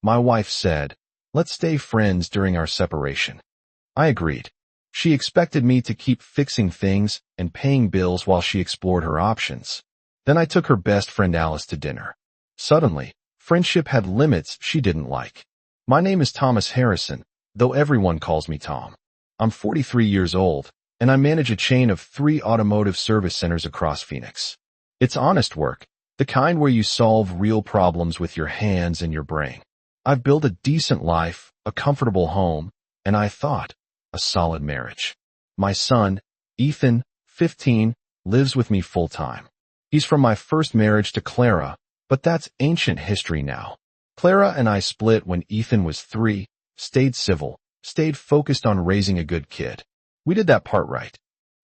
My wife said, "Let's stay friends during our separation." I agreed. She expected me to keep fixing things and paying bills while she explored her options. Then I took her best friend Alice to dinner. Suddenly, friendship had limits she didn't like. My name is Thomas Harrison, though everyone calls me Tom. I'm 43 years old, and I manage a chain of 3 automotive service centers across Phoenix. It's honest work, the kind where you solve real problems with your hands and your brain. I've built a decent life, a comfortable home, and I thought, a solid marriage. My son, Ethan, 15, lives with me full-time. He's from my first marriage to Clara, but that's ancient history now. Clara and I split when Ethan was 3, stayed civil, stayed focused on raising a good kid. We did that part right.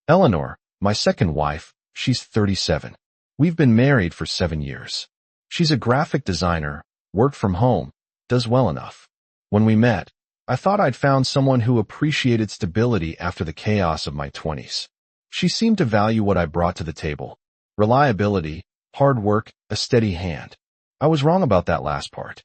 Eleanor, my second wife, she's 37. We've been married for 7 years. She's a graphic designer, worked from home, does well enough. When we met, I thought I'd found someone who appreciated stability after the chaos of my 20s. She seemed to value what I brought to the table. Reliability, hard work, a steady hand. I was wrong about that last part.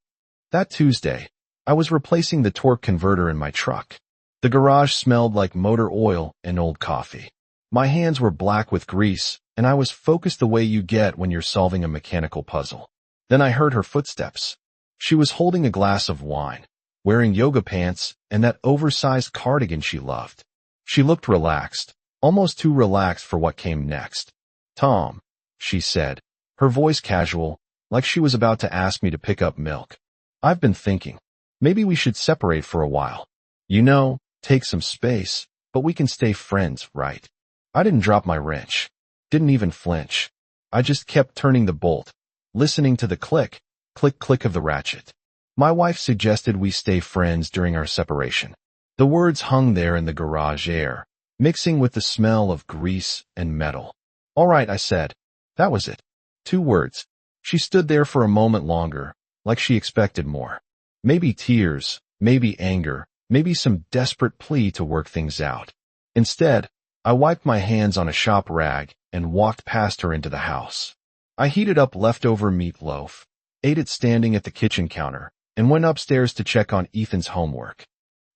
That Tuesday, I was replacing the torque converter in my truck. The garage smelled like motor oil and old coffee. My hands were black with grease, and I was focused the way you get when you're solving a mechanical puzzle. Then I heard her footsteps. She was holding a glass of wine, wearing yoga pants and that oversized cardigan she loved. She looked relaxed, almost too relaxed for what came next. "Tom," she said, her voice casual, like she was about to ask me to pick up milk. "I've been thinking, maybe we should separate for a while. You know, take some space, but we can stay friends, right?" I didn't drop my wrench. Didn't even flinch. I just kept turning the bolt, listening to the click, click, click of the ratchet. My wife suggested we stay friends during our separation. The words hung there in the garage air, mixing with the smell of grease and metal. "All right," I said. That was it. 2 words. She stood there for a moment longer, like she expected more. Maybe tears, maybe anger, maybe some desperate plea to work things out. Instead, I wiped my hands on a shop rag and walked past her into the house. I heated up leftover meatloaf, ate it standing at the kitchen counter, and went upstairs to check on Ethan's homework.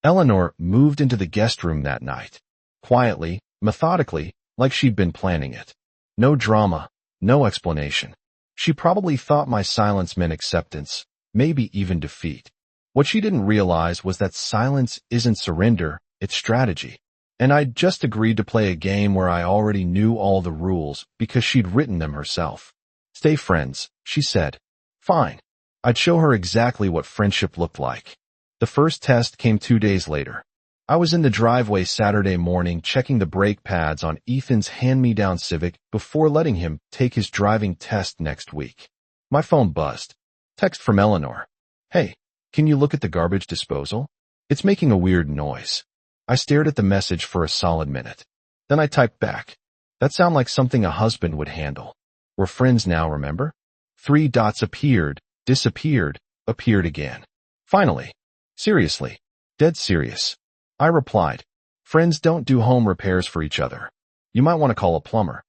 Eleanor moved into the guest room that night. Quietly, methodically, like she'd been planning it. No drama, no explanation. She probably thought my silence meant acceptance, maybe even defeat. What she didn't realize was that silence isn't surrender, it's strategy. And I'd just agreed to play a game where I already knew all the rules because she'd written them herself. "Stay friends," she said. Fine. I'd show her exactly what friendship looked like. The first test came 2 days later. I was in the driveway Saturday morning checking the brake pads on Ethan's hand-me-down Civic before letting him take his driving test next week. My phone buzzed. Text from Eleanor. "Hey, can you look at the garbage disposal? It's making a weird noise." I stared at the message for a solid minute. Then I typed back. That sounded like something a husband would handle. We're friends now, remember? 3 dots appeared, disappeared, appeared again. Finally. Seriously. Dead serious. I replied. Friends don't do home repairs for each other. You might want to call a plumber.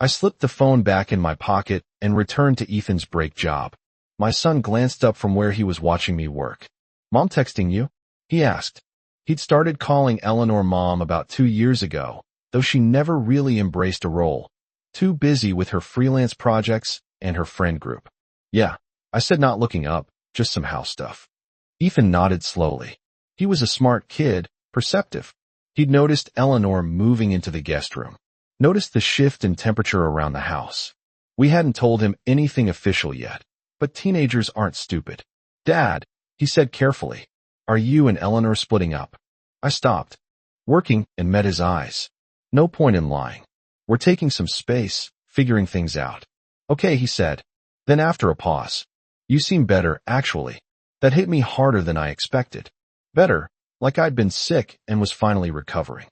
I slipped the phone back in my pocket and returned to Ethan's brake job. My son glanced up from where he was watching me work. "Mom texting you?" he asked. He'd started calling Eleanor Mom about 2 years ago, though she never really embraced a role. Too busy with her freelance projects and her friend group. "Yeah," I said, not looking up, "just some house stuff." Ethan nodded slowly. He was a smart kid, perceptive. He'd noticed Eleanor moving into the guest room, noticed the shift in temperature around the house. We hadn't told him anything official yet, but teenagers aren't stupid. "Dad," he said carefully, "are you and Eleanor splitting up?" I stopped, working, and met his eyes. No point in lying. We're taking some space, figuring things out. "Okay," he said. Then after a pause, "You seem better, actually." That hit me harder than I expected. Better, like I'd been sick and was finally recovering.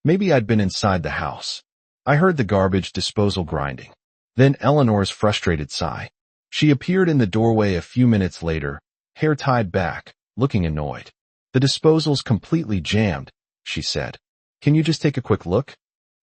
Maybe I'd been inside the house. I heard the garbage disposal grinding. Then Eleanor's frustrated sigh. She appeared in the doorway a few minutes later, hair tied back, looking annoyed. "The disposal's completely jammed," she said. "Can you just take a quick look?"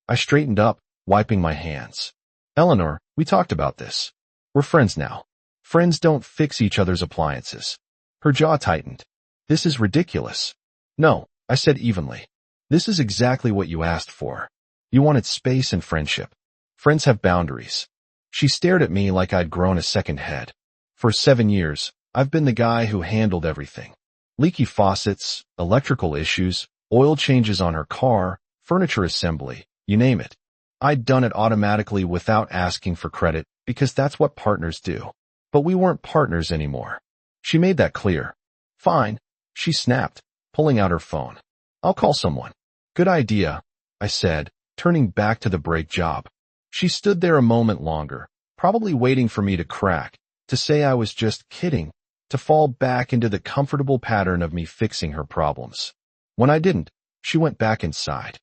I straightened up, wiping my hands. "Eleanor, we talked about this. We're friends now. Friends don't fix each other's appliances." Her jaw tightened. This is ridiculous. No, I said evenly. This is exactly what you asked for. You wanted space and friendship. Friends have boundaries. She stared at me like I'd grown a second head. For 7 years, I've been the guy who handled everything. Leaky faucets, electrical issues, oil changes on her car, furniture assembly, you name it. I'd done it automatically without asking for credit because that's what partners do. But we weren't partners anymore. She made that clear. Fine, she snapped, pulling out her phone. I'll call someone. Good idea, I said, turning back to the brake job. She stood there a moment longer, probably waiting for me to crack, to say I was just kidding, to fall back into the comfortable pattern of me fixing her problems. When I didn't, she went back inside.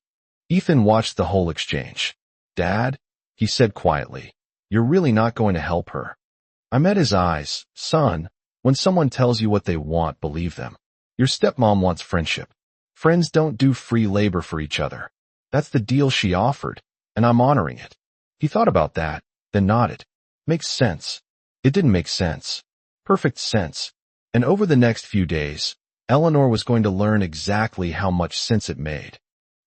Ethan watched the whole exchange. Dad, he said quietly, you're really not going to help her. I met his eyes. Son, when someone tells you what they want, believe them. Your stepmom wants friendship. Friends don't do free labor for each other. That's the deal she offered, and I'm honoring it. He thought about that, then nodded. Makes sense. It didn't make sense. Perfect sense. And over the next few days, Eleanor was going to learn exactly how much sense it made.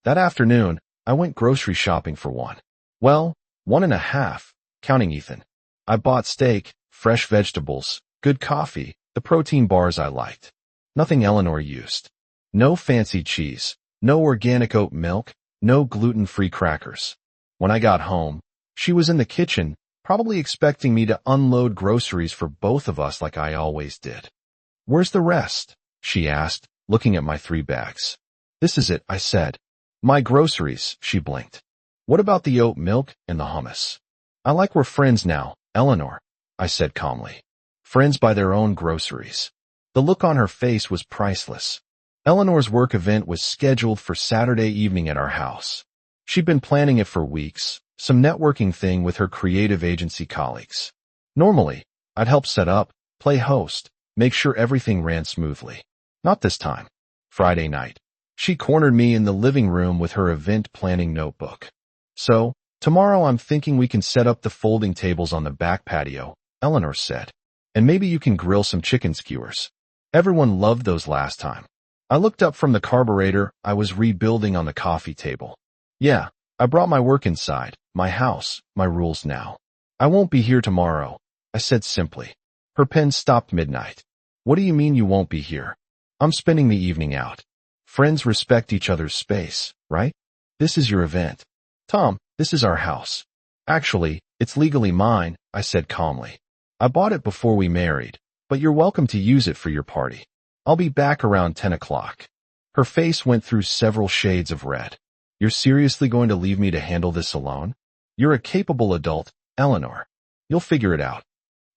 That afternoon, I went grocery shopping for one. Well, 1.5, counting Ethan. I bought steak, fresh vegetables, good coffee, the protein bars I liked. Nothing Eleanor used. No fancy cheese, no organic oat milk, no gluten-free crackers. When I got home, she was in the kitchen, probably expecting me to unload groceries for both of us like I always did. Where's the rest? She asked, looking at my 3 bags. This is it, I said. My groceries, she blinked. What about the oat milk and the hummus? I like we're friends now, Eleanor, I said calmly. Friends buy their own groceries. The look on her face was priceless. Eleanor's work event was scheduled for Saturday evening at our house. She'd been planning it for weeks, some networking thing with her creative agency colleagues. Normally, I'd help set up, play host, make sure everything ran smoothly. Not this time. Friday night. She cornered me in the living room with her event planning notebook. So, tomorrow I'm thinking we can set up the folding tables on the back patio, Eleanor said. And maybe you can grill some chicken skewers. Everyone loved those last time. I looked up from the carburetor I was rebuilding on the coffee table. Yeah, I brought my work inside, my house, my rules now. I won't be here tomorrow, I said simply. Her pen stopped midnight. What do you mean you won't be here? I'm spending the evening out. Friends respect each other's space, right? This is your event. Tom, this is our house. Actually, it's legally mine, I said calmly. I bought it before we married, but you're welcome to use it for your party. I'll be back around 10 o'clock. Her face went through several shades of red. You're seriously going to leave me to handle this alone? You're a capable adult, Eleanor. You'll figure it out.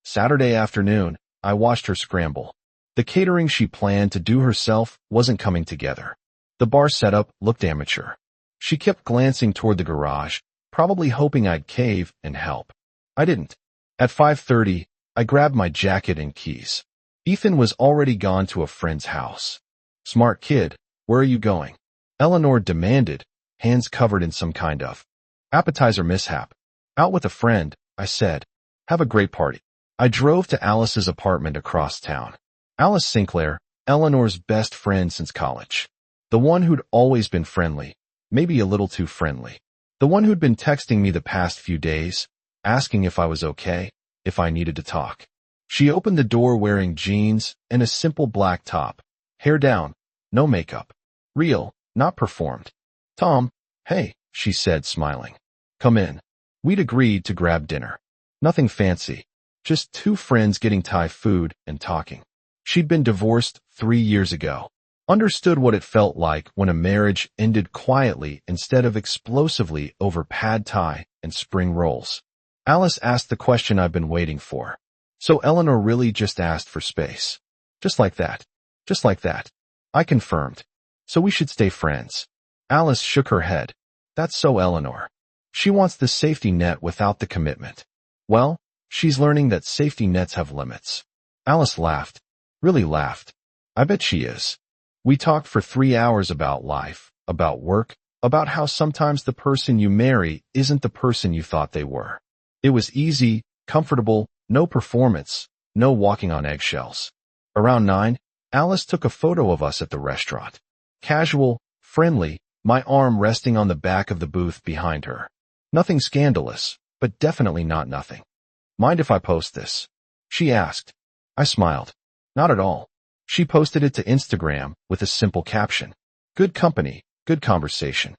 Saturday afternoon, I watched her scramble. The catering she planned to do herself wasn't coming together. The bar setup looked amateur. She kept glancing toward the garage, probably hoping I'd cave and help. I didn't. At 5:30, I grabbed my jacket and keys. Ethan was already gone to a friend's house. Smart kid, where are you going? Eleanor demanded, hands covered in some kind of appetizer mishap. Out with a friend, I said. Have a great party. I drove to Alice's apartment across town. Alice Sinclair, Eleanor's best friend since college. The one who'd always been friendly, maybe a little too friendly. The one who'd been texting me the past few days, asking if I was okay, if I needed to talk. She opened the door wearing jeans and a simple black top. Hair down, no makeup. Real, not performed. Tom, hey, she said, smiling. Come in. We'd agreed to grab dinner. Nothing fancy. Just 2 friends getting Thai food and talking. She'd been divorced 3 years ago. Understood what it felt like when a marriage ended quietly instead of explosively over pad thai and spring rolls. Alice asked the question I've been waiting for. So Eleanor really just asked for space. Just like that. Just like that. I confirmed. So we should stay friends. Alice shook her head. That's so Eleanor. She wants the safety net without the commitment. Well, she's learning that safety nets have limits. Alice laughed. Really laughed. I bet she is. We talked for 3 hours about life, about work, about how sometimes the person you marry isn't the person you thought they were. It was easy, comfortable, no performance, no walking on eggshells. Around 9, Alice took a photo of us at the restaurant. Casual, friendly, my arm resting on the back of the booth behind her. Nothing scandalous, but definitely not nothing. Mind if I post this? She asked. I smiled. Not at all. She posted it to Instagram with a simple caption. Good company, good conversation.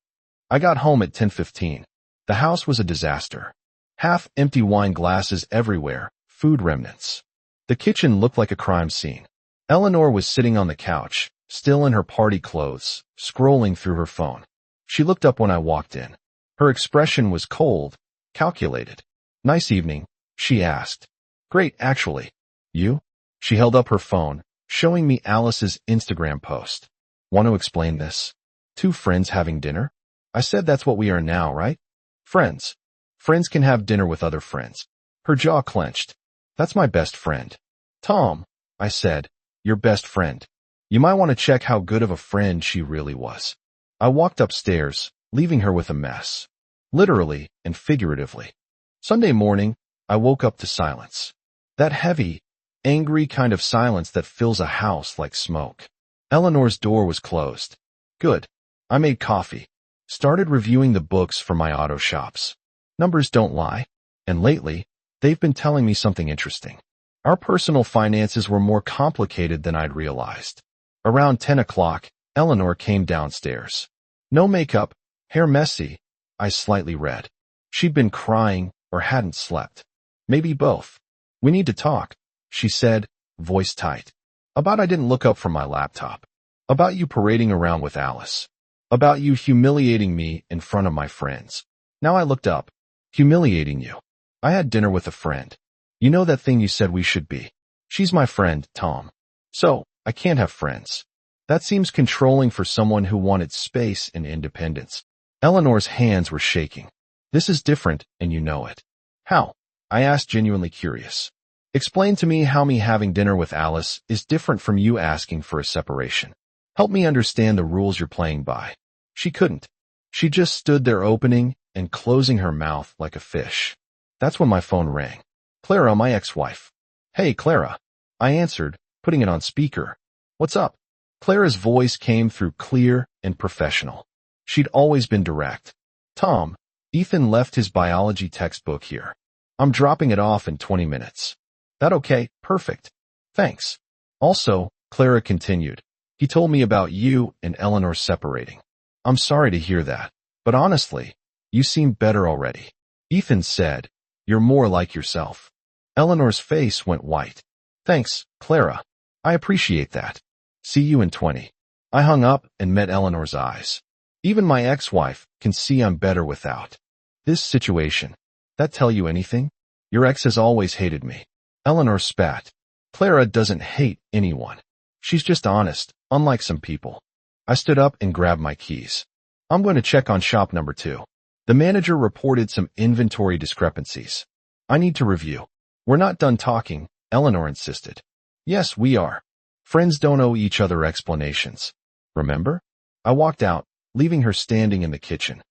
I got home at 10:15. The house was a disaster. Half-empty wine glasses everywhere, food remnants. The kitchen looked like a crime scene. Eleanor was sitting on the couch, still in her party clothes, scrolling through her phone. She looked up when I walked in. Her expression was cold, calculated. Nice evening, she asked. Great, actually. You? She held up her phone, showing me Alice's Instagram post. Want to explain this? Two friends having dinner? I said that's what we are now, right? Friends. Friends can have dinner with other friends. Her jaw clenched. That's my best friend. Tom, I said, your best friend. You might want to check how good of a friend she really was. I walked upstairs, leaving her with a mess. Literally and figuratively. Sunday morning, I woke up to silence. That heavy, angry kind of silence that fills a house like smoke. Eleanor's door was closed. Good. I made coffee. Started reviewing the books for my auto shops. Numbers don't lie. And lately, they've been telling me something interesting. Our personal finances were more complicated than I'd realized. Around 10 o'clock, Eleanor came downstairs. No makeup, hair messy, eyes slightly red. She'd been crying or hadn't slept. Maybe both. We need to talk, she said, voice tight. About I didn't look up from my laptop. About you parading around with Alice. About you humiliating me in front of my friends. Now I looked up. Humiliating you. I had dinner with a friend. You know that thing you said we should be. She's my friend, Tom. So, I can't have friends. That seems controlling for someone who wanted space and independence. Eleanor's hands were shaking. This is different, and you know it. How? I asked, genuinely curious. Explain to me how me having dinner with Alice is different from you asking for a separation. Help me understand the rules you're playing by. She couldn't. She just stood there opening and closing her mouth like a fish. That's when my phone rang. Clara, my ex-wife. Hey, Clara. I answered, putting it on speaker. What's up? Clara's voice came through clear and professional. She'd always been direct. Tom, Ethan left his biology textbook here. I'm dropping it off in 20 minutes. That okay? Perfect. Thanks. Also, Clara continued, he told me about you and Eleanor separating. I'm sorry to hear that, but honestly, you seem better already. Ethan said, you're more like yourself. Eleanor's face went white. Thanks, Clara. I appreciate that. See you in 20. I hung up and met Eleanor's eyes. Even my ex-wife can see I'm better without this situation. That tell you anything? Your ex has always hated me. Eleanor spat. Clara doesn't hate anyone. She's just honest, unlike some people. I stood up and grabbed my keys. I'm going to check on shop number 2. The manager reported some inventory discrepancies. I need to review. We're not done talking, Eleanor insisted. Yes, we are. Friends don't owe each other explanations. Remember? I walked out, leaving her standing in the kitchen.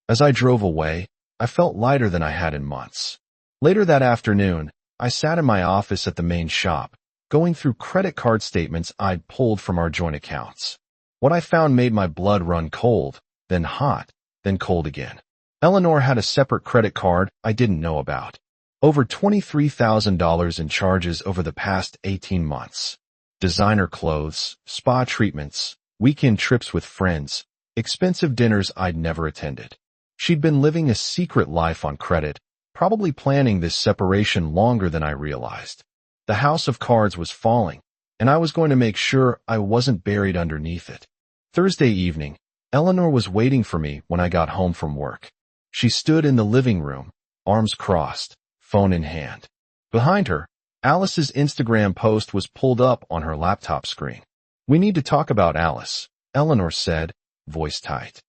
As I drove away, I felt lighter than I had in months. Later that afternoon, I sat in my office at the main shop, going through credit card statements I'd pulled from our joint accounts. What I found made my blood run cold, then hot, then cold again. Eleanor had a separate credit card I didn't know about. Over $23,000 in charges over the past 18 months. Designer clothes, spa treatments, weekend trips with friends, expensive dinners I'd never attended. She'd been living a secret life on credit, probably planning this separation longer than I realized. The house of cards was falling, and I was going to make sure I wasn't buried underneath it. Thursday evening, Eleanor was waiting for me when I got home from work. She stood in the living room, arms crossed, phone in hand. Behind her, Alice's Instagram post was pulled up on her laptop screen. We need to talk about Alice, Eleanor said, voice tight.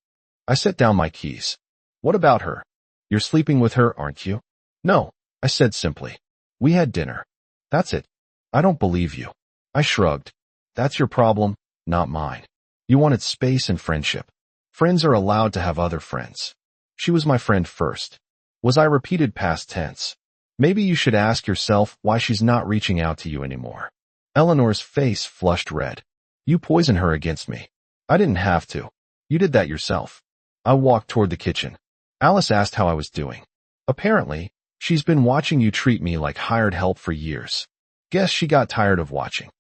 I set down my keys. What about her? You're sleeping with her, aren't you? No, I said simply. We had dinner. That's it. I don't believe you. I shrugged. That's your problem, not mine. You wanted space and friendship. Friends are allowed to have other friends. She was my friend first. Was I repeated past tense? Maybe you should ask yourself why she's not reaching out to you anymore. Eleanor's face flushed red. You poisoned her against me. I didn't have to. You did that yourself. I walked toward the kitchen. Alice asked how I was doing. Apparently, she's been watching you treat me like hired help for years. Guess she got tired of watching.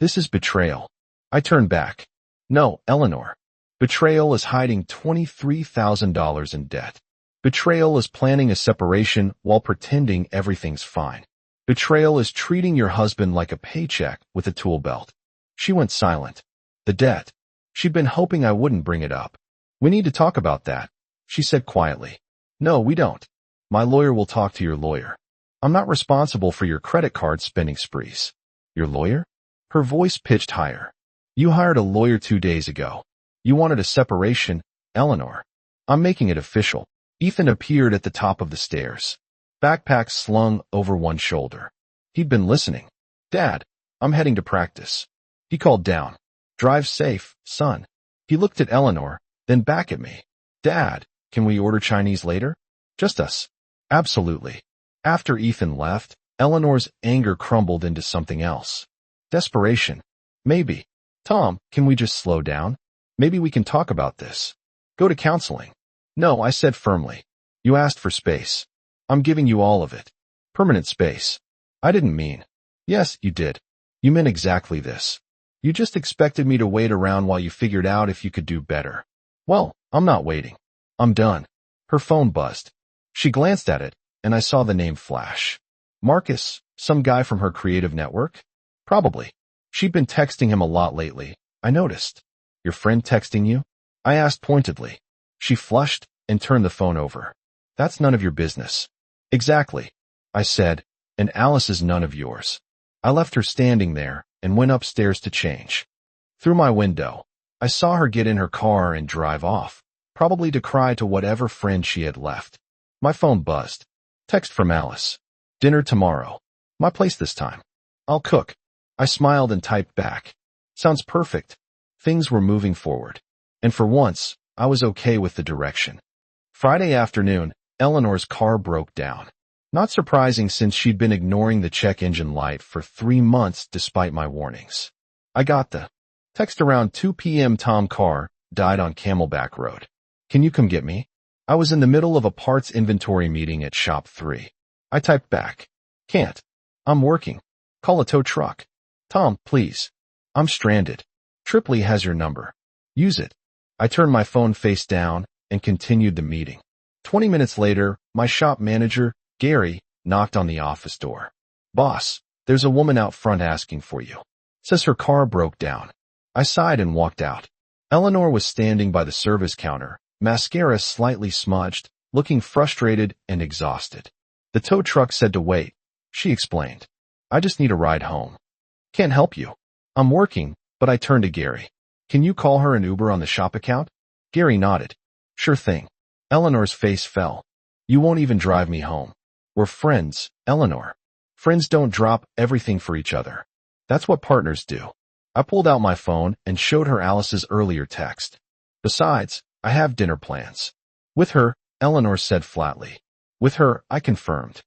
This is betrayal. I turned back. No, Eleanor. Betrayal is hiding $23,000 in debt. Betrayal is planning a separation while pretending everything's fine. Betrayal is treating your husband like a paycheck with a tool belt. She went silent. The debt. She'd been hoping I wouldn't bring it up. We need to talk about that, she said quietly. No, we don't. My lawyer will talk to your lawyer. I'm not responsible for your credit card spending sprees. Your lawyer? Her voice pitched higher. You hired a lawyer 2 days ago. You wanted a separation, Eleanor. I'm making it official. Ethan appeared at the top of the stairs. Backpack slung over one shoulder. He'd been listening. Dad, I'm heading to practice. He called down. Drive safe, son. He looked at Eleanor, then back at me. Dad, can we order Chinese later? Just us. Absolutely. After Ethan left, Eleanor's anger crumbled into something else. Desperation. Maybe. Tom, can we just slow down? Maybe we can talk about this. Go to counseling. No, I said firmly. You asked for space. I'm giving you all of it. Permanent space. I didn't mean. Yes, you did. You meant exactly this. You just expected me to wait around while you figured out if you could do better. Well, I'm not waiting. I'm done. Her phone buzzed. She glanced at it, and I saw the name flash. Marcus, some guy from her creative network? Probably. She'd been texting him a lot lately, I noticed. Your friend texting you? I asked pointedly. She flushed and turned the phone over. That's none of your business. Exactly, I said, and Alice is none of yours. I left her standing there and went upstairs to change. Through my window, I saw her get in her car and drive off, probably to cry to whatever friend she had left. My phone buzzed. Text from Alice. Dinner tomorrow. My place this time. I'll cook. I smiled and typed back. Sounds perfect. Things were moving forward. And for once, I was okay with the direction. Friday afternoon, Eleanor's car broke down. Not surprising since she'd been ignoring the check engine light for 3 months despite my warnings. I got the text around 2 p.m. Tom car died on Camelback Road. Can you come get me? I was in the middle of a parts inventory meeting at Shop 3. I typed back. Can't. I'm working. Call a tow truck. Tom, please. I'm stranded. Tripley has your number. Use it. I turned my phone face down and continued the meeting. 20 minutes later, my shop manager, Gary, knocked on the office door. Boss, there's a woman out front asking for you. Says her car broke down. I sighed and walked out. Eleanor was standing by the service counter, mascara slightly smudged, looking frustrated and exhausted. The tow truck said to wait. She explained. I just need a ride home. Can't help you. I'm working, but I turned to Gary. Can you call her an Uber on the shop account? Gary nodded. Sure thing. Eleanor's face fell. You won't even drive me home. We're friends, Eleanor. Friends don't drop everything for each other. That's what partners do. I pulled out my phone and showed her Alice's earlier text. Besides, I have dinner plans. With her, Eleanor said flatly. With her, I confirmed.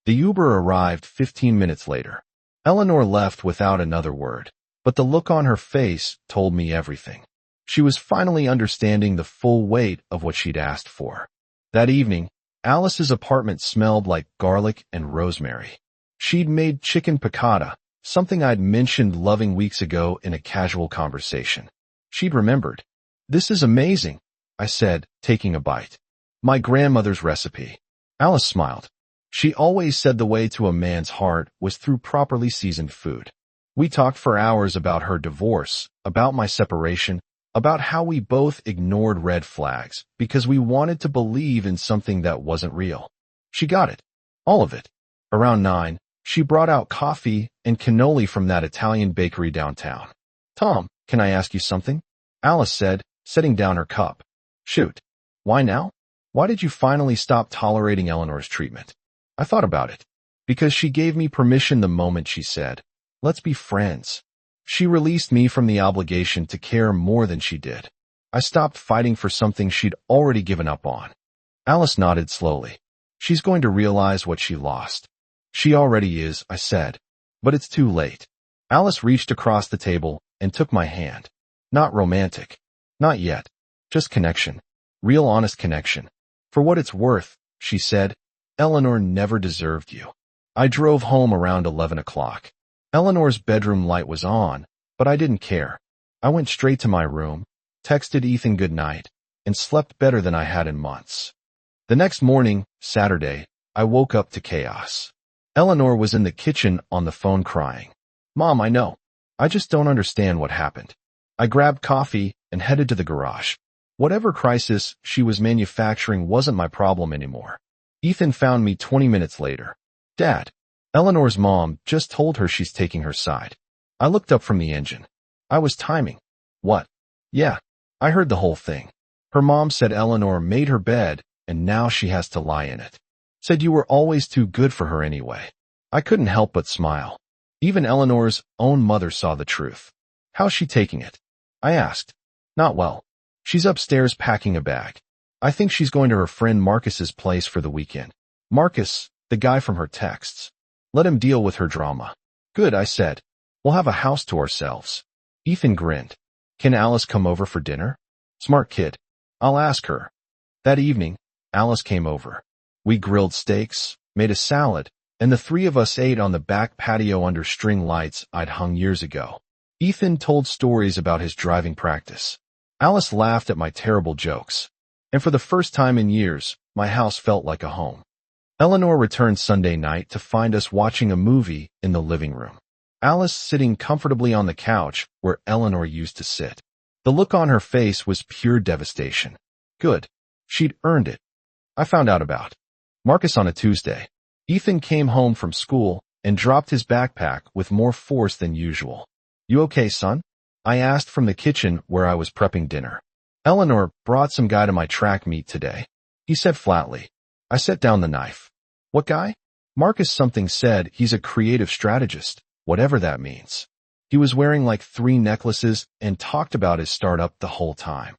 The Uber arrived 15 minutes later. Eleanor left without another word, but the look on her face told me everything. She was finally understanding the full weight of what she'd asked for. That evening, Alice's apartment smelled like garlic and rosemary. She'd made chicken piccata, something I'd mentioned loving weeks ago in a casual conversation. She'd remembered. This is amazing, I said, taking a bite. My grandmother's recipe. Alice smiled. She always said the way to a man's heart was through properly seasoned food. We talked for hours about her divorce, about my separation, about how we both ignored red flags because we wanted to believe in something that wasn't real. She got it. All of it. Around 9, she brought out coffee and cannoli from that Italian bakery downtown. Tom, can I ask you something? Alice said, setting down her cup. Shoot. Why now? Why did you finally stop tolerating Eleanor's treatment? I thought about it. Because she gave me permission the moment she said, let's be friends. She released me from the obligation to care more than she did. I stopped fighting for something she'd already given up on. Alice nodded slowly. She's going to realize what she lost. She already is, I said. But it's too late. Alice reached across the table and took my hand. Not romantic. Not yet. Just connection. Real honest connection. For what it's worth, she said, Eleanor never deserved you. I drove home around 11 o'clock. Eleanor's bedroom light was on, but I didn't care. I went straight to my room, texted Ethan good night, and slept better than I had in months. The next morning, Saturday, I woke up to chaos. Eleanor was in the kitchen on the phone crying. Mom, I know. I just don't understand what happened. I grabbed coffee and headed to the garage. Whatever crisis she was manufacturing wasn't my problem anymore. Ethan found me 20 minutes later. Dad, Eleanor's mom just told her she's taking her side. I looked up from the engine. I was timing. What? Yeah, I heard the whole thing. Her mom said Eleanor made her bed and now she has to lie in it. Said you were always too good for her anyway. I couldn't help but smile. Even Eleanor's own mother saw the truth. How's she taking it? I asked. Not well. She's upstairs packing a bag. I think she's going to her friend Marcus's place for the weekend. Marcus, the guy from her texts. Let him deal with her drama. Good, I said. We'll have a house to ourselves. Ethan grinned. Can Alice come over for dinner? Smart kid. I'll ask her. That evening, Alice came over. We grilled steaks, made a salad, and the three of us ate on the back patio under string lights I'd hung years ago. Ethan told stories about his driving practice. Alice laughed at my terrible jokes. And for the first time in years, my house felt like a home. Eleanor returned Sunday night to find us watching a movie in the living room. Alice sitting comfortably on the couch where Eleanor used to sit. The look on her face was pure devastation. Good. She'd earned it. I found out about Marcus on a Tuesday. Ethan came home from school and dropped his backpack with more force than usual. You okay, son? I asked from the kitchen where I was prepping dinner. Eleanor brought some guy to my track meet today. He said flatly. I set down the knife. What guy? Marcus something said he's a creative strategist, whatever that means. He was wearing like 3 necklaces and talked about his startup the whole time.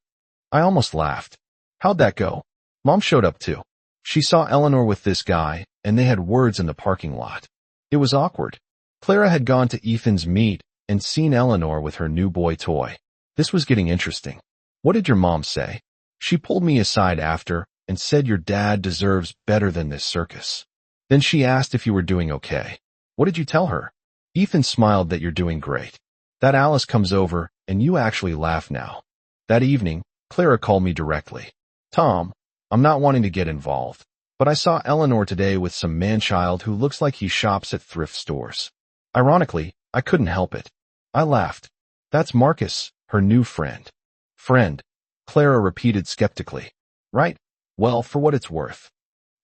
I almost laughed. How'd that go? Mom showed up too. She saw Eleanor with this guy, and they had words in the parking lot. It was awkward. Clara had gone to Ethan's meet and seen Eleanor with her new boy toy. This was getting interesting. What did your mom say? She pulled me aside after and said your dad deserves better than this circus. Then she asked if you were doing okay. What did you tell her? Ethan smiled that you're doing great. That Alice comes over and you actually laugh now. That evening, Clara called me directly. Tom, I'm not wanting to get involved, but I saw Eleanor today with some man-child who looks like he shops at thrift stores. Ironically, I couldn't help it. I laughed. That's Marcus, her new friend. Friend, Clara repeated skeptically. Right? Well, for what it's worth.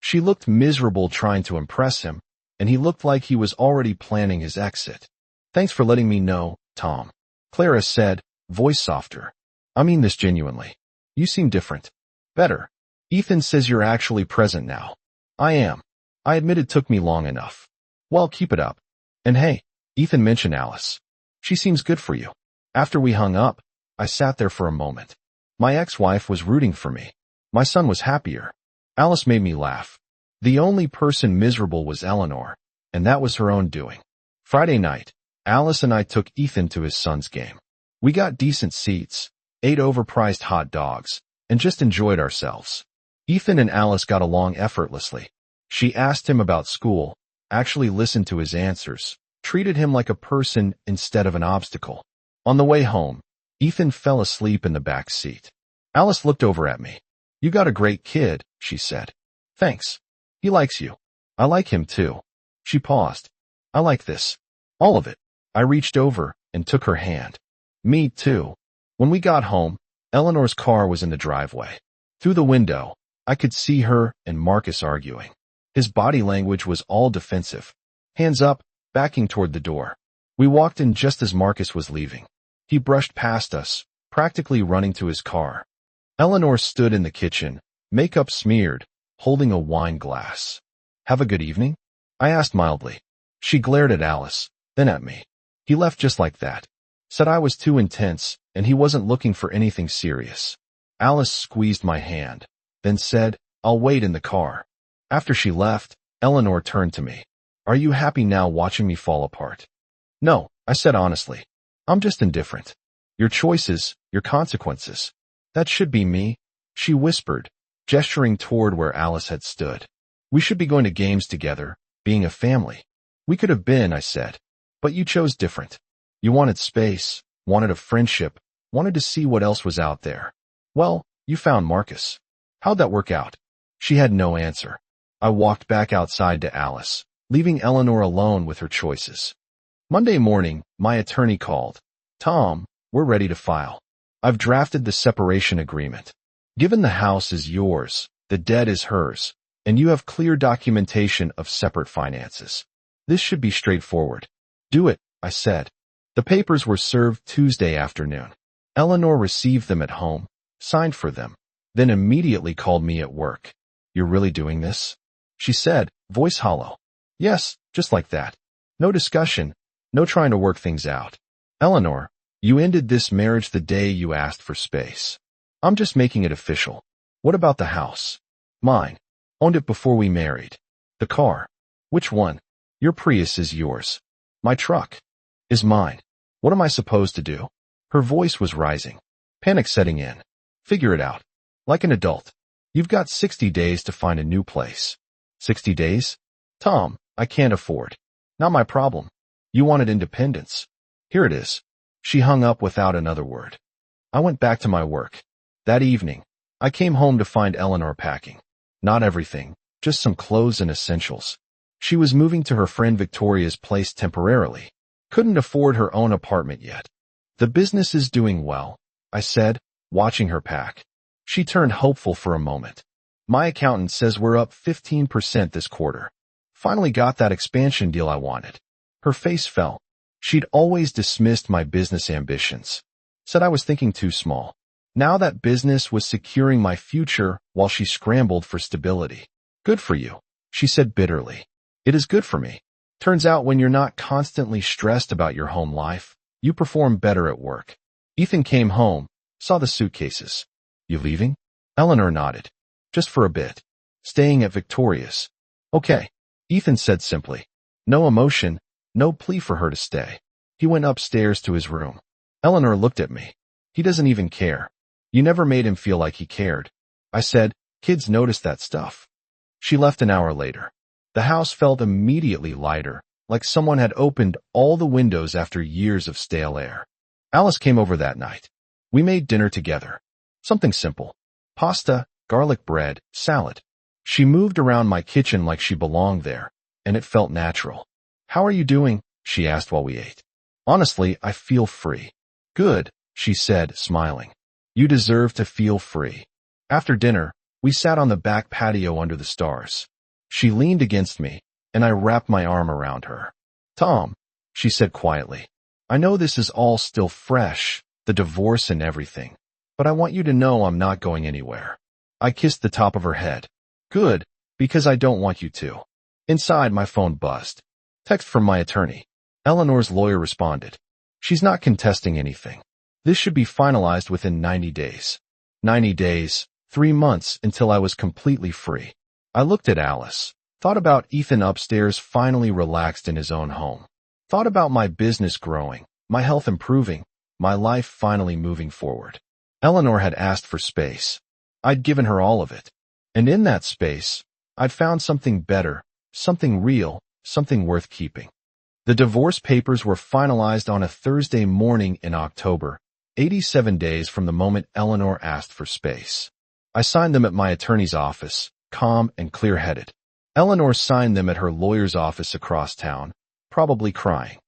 She looked miserable trying to impress him, and he looked like he was already planning his exit. Thanks for letting me know, Tom. Clara said, voice softer. I mean this genuinely. You seem different. Better. Ethan says you're actually present now. I am. I admit it took me long enough. Well, keep it up. And hey, Ethan mentioned Alice. She seems good for you. After we hung up, I sat there for a moment. My ex-wife was rooting for me. My son was happier. Alice made me laugh. The only person miserable was Eleanor, and that was her own doing. Friday night, Alice and I took Ethan to his son's game. We got decent seats, ate overpriced hot dogs, and just enjoyed ourselves. Ethan and Alice got along effortlessly. She asked him about school, actually listened to his answers, treated him like a person instead of an obstacle. On the way home, Ethan fell asleep in the back seat. Alice looked over at me. You got a great kid, she said. Thanks. He likes you. I like him too. She paused. I like this. All of it. I reached over and took her hand. Me too. When we got home, Eleanor's car was in the driveway. Through the window, I could see her and Marcus arguing. His body language was all defensive. Hands up, backing toward the door. We walked in just as Marcus was leaving. He brushed past us, practically running to his car. Eleanor stood in the kitchen, makeup smeared, holding a wine glass. Have a good evening? I asked mildly. She glared at Alice, then at me. He left just like that. Said I was too intense, and he wasn't looking for anything serious. Alice squeezed my hand, then said, I'll wait in the car. After she left, Eleanor turned to me. Are you happy now watching me fall apart? No, I said honestly. I'm just indifferent. Your choices, your consequences. That should be me, she whispered, gesturing toward where Alice had stood. We should be going to games together, being a family. We could have been, I said. But you chose different. You wanted space, wanted a friendship, wanted to see what else was out there. Well, you found Marcus. How'd that work out? She had no answer. I walked back outside to Alice, leaving Eleanor alone with her choices. Monday morning, my attorney called. Tom, we're ready to file. I've drafted the separation agreement. Given the house is yours, the debt is hers, and you have clear documentation of separate finances. This should be straightforward. Do it, I said. The papers were served Tuesday afternoon. Eleanor received them at home, signed for them, then immediately called me at work. You're really doing this? She said, voice hollow. Yes, just like that. No discussion, no trying to work things out. Eleanor, you ended this marriage the day you asked for space. I'm just making it official. What about the house? Mine. Owned it before we married. The car. Which one? Your Prius is yours. My truck is mine. What am I supposed to do? Her voice was rising. Panic setting in. Figure it out. Like an adult. You've got 60 days to find a new place. 60 days? Tom, I can't afford. Not my problem. You wanted independence. Here it is. She hung up without another word. I went back to my work. That evening, I came home to find Eleanor packing. Not everything, just some clothes and essentials. She was moving to her friend Victoria's place temporarily. Couldn't afford her own apartment yet. The business is doing well, I said, watching her pack. She turned hopeful for a moment. My accountant says we're up 15% this quarter. Finally got that expansion deal I wanted. Her face fell. She'd always dismissed my business ambitions. Said I was thinking too small. Now that business was securing my future while she scrambled for stability. Good for you, she said bitterly. It is good for me. Turns out when you're not constantly stressed about your home life, you perform better at work. Ethan came home, saw the suitcases. You leaving? Eleanor nodded. Just for a bit. Staying at Victoria's. Okay, Ethan said simply. No emotion, no plea for her to stay. He went upstairs to his room. Eleanor looked at me. He doesn't even care. You never made him feel like he cared. I said, kids notice that stuff. She left an hour later. The house felt immediately lighter, like someone had opened all the windows after years of stale air. Alice came over that night. We made dinner together. Something simple. Pasta, garlic bread, salad. She moved around my kitchen like she belonged there, and it felt natural. How are you doing? She asked while we ate. Honestly, I feel free. Good, she said, smiling. You deserve to feel free. After dinner, we sat on the back patio under the stars. She leaned against me, and I wrapped my arm around her. Tom, she said quietly, I know this is all still fresh, the divorce and everything, but I want you to know I'm not going anywhere. I kissed the top of her head. Good, because I don't want you to. Inside, my phone buzzed. Text from my attorney. Eleanor's lawyer responded. She's not contesting anything. This should be finalized within 90 days. 90 days, 3 months until I was completely free. I looked at Alice, thought about Ethan upstairs finally relaxed in his own home. Thought about my business growing, my health improving, my life finally moving forward. Eleanor had asked for space. I'd given her all of it. And in that space, I'd found something better, something real, something worth keeping. The divorce papers were finalized on a Thursday morning in October, 87 days from the moment Eleanor asked for space. I signed them at my attorney's office, calm and clear-headed. Eleanor signed them at her lawyer's office across town, probably crying.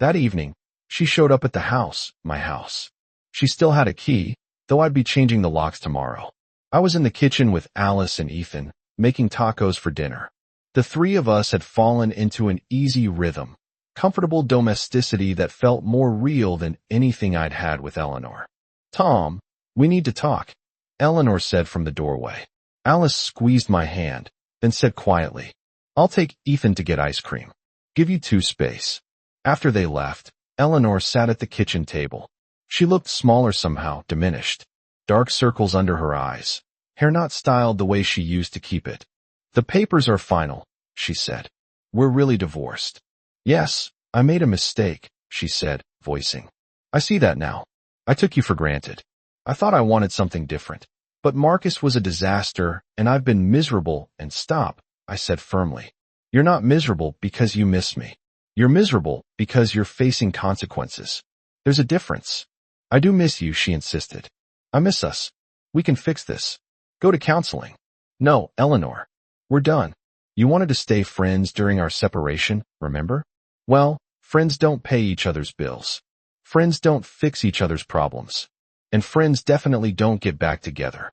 That evening, she showed up at the house, my house. She still had a key, though I'd be changing the locks tomorrow. I was in the kitchen with Alice and Ethan, making tacos for dinner. The three of us had fallen into an easy rhythm, comfortable domesticity that felt more real than anything I'd had with Eleanor. Tom, we need to talk, Eleanor said from the doorway. Alice squeezed my hand, then said quietly, I'll take Ethan to get ice cream. Give you two space. After they left, Eleanor sat at the kitchen table. She looked smaller somehow, diminished. Dark circles under her eyes, hair not styled the way she used to keep it. The papers are final, she said. We're really divorced. Yes, I made a mistake, she said, voicing. I see that now. I took you for granted. I thought I wanted something different. But Marcus was a disaster, and I've been miserable, and stop, I said firmly. You're not miserable because you miss me. You're miserable because you're facing consequences. There's a difference. I do miss you, she insisted. I miss us. We can fix this. Go to counseling. No, Eleanor. We're done. You wanted to stay friends during our separation, remember? Well, friends don't pay each other's bills. Friends don't fix each other's problems. And friends definitely don't get back together.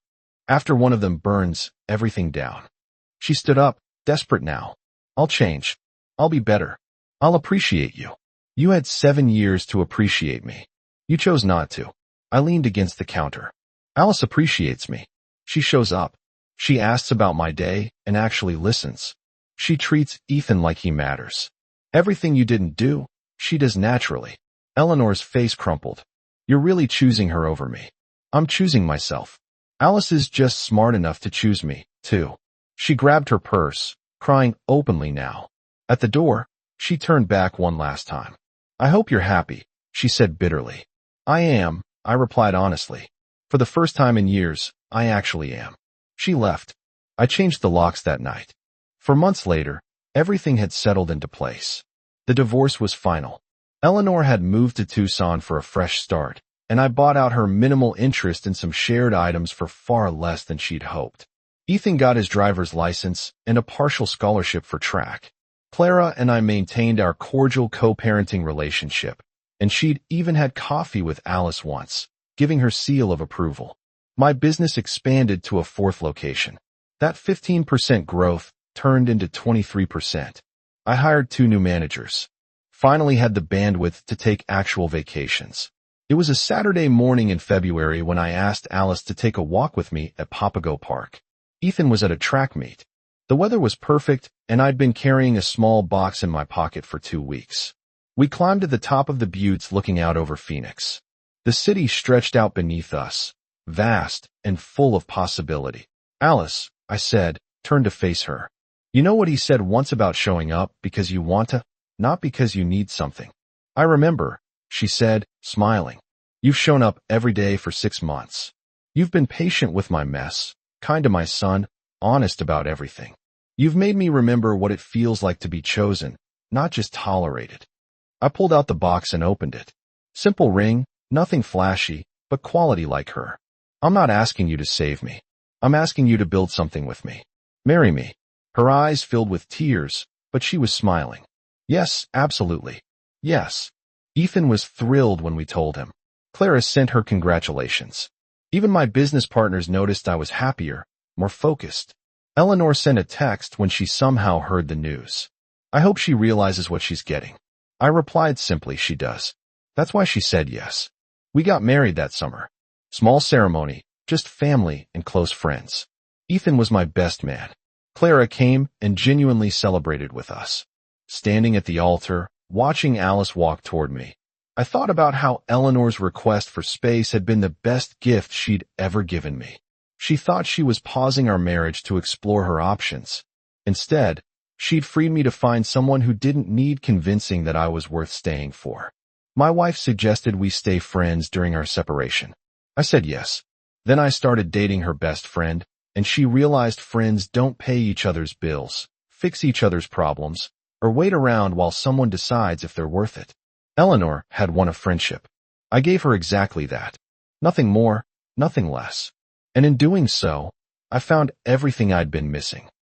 After one of them burns everything down. She stood up, desperate now. I'll change. I'll be better. I'll appreciate you. You had 7 years to appreciate me. You chose not to. I leaned against the counter. Alice appreciates me. She shows up. She asks about my day and actually listens. She treats Ethan like he matters. Everything you didn't do, she does naturally. Eleanor's face crumpled. You're really choosing her over me. I'm choosing myself. Alice is just smart enough to choose me, too. She grabbed her purse, crying openly now. At the door, she turned back one last time. I hope you're happy, she said bitterly. I am, I replied honestly. For the first time in years, I actually am. She left. I changed the locks that night. For months later, everything had settled into place. The divorce was final. Eleanor had moved to Tucson for a fresh start, and I bought out her minimal interest in some shared items for far less than she'd hoped. Ethan got his driver's license and a partial scholarship for track. Clara and I maintained our cordial co-parenting relationship, and she'd even had coffee with Alice once, giving her seal of approval. My business expanded to a 4th location. That 15% growth turned into 23%. I hired 2 new managers. Finally had the bandwidth to take actual vacations. It was a Saturday morning in February when I asked Alice to take a walk with me at Papago Park. Ethan was at a track meet. The weather was perfect, and I'd been carrying a small box in my pocket for 2 weeks. We climbed to the top of the buttes looking out over Phoenix. The city stretched out beneath us, vast and full of possibility. Alice, I said, turned to face her. You know what he said once about showing up because you want to, not because you need something. I remember, she said, smiling. You've shown up every day for 6 months. You've been patient with my mess, kind to my son, honest about everything. You've made me remember what it feels like to be chosen, not just tolerated. I pulled out the box and opened it. Simple ring, nothing flashy, but quality like her. I'm not asking you to save me. I'm asking you to build something with me. Marry me. Her eyes filled with tears, but she was smiling. Yes, absolutely. Yes. Ethan was thrilled when we told him. Clara sent her congratulations. Even my business partners noticed I was happier, more focused. Eleanor sent a text when she somehow heard the news. I hope she realizes what she's getting. I replied simply, she does. That's why she said yes. We got married that summer. Small ceremony, just family and close friends. Ethan was my best man. Clara came and genuinely celebrated with us. Standing at the altar, watching Alice walk toward me, I thought about how Eleanor's request for space had been the best gift she'd ever given me. She thought she was pausing our marriage to explore her options. Instead, she'd freed me to find someone who didn't need convincing that I was worth staying for. My wife suggested we stay friends during our separation. I said yes. Then I started dating her best friend, and she realized friends don't pay each other's bills, fix each other's problems, or wait around while someone decides if they're worth it. Eleanor had won a friendship. I gave her exactly that. Nothing more, nothing less. And in doing so, I found everything I'd been missing.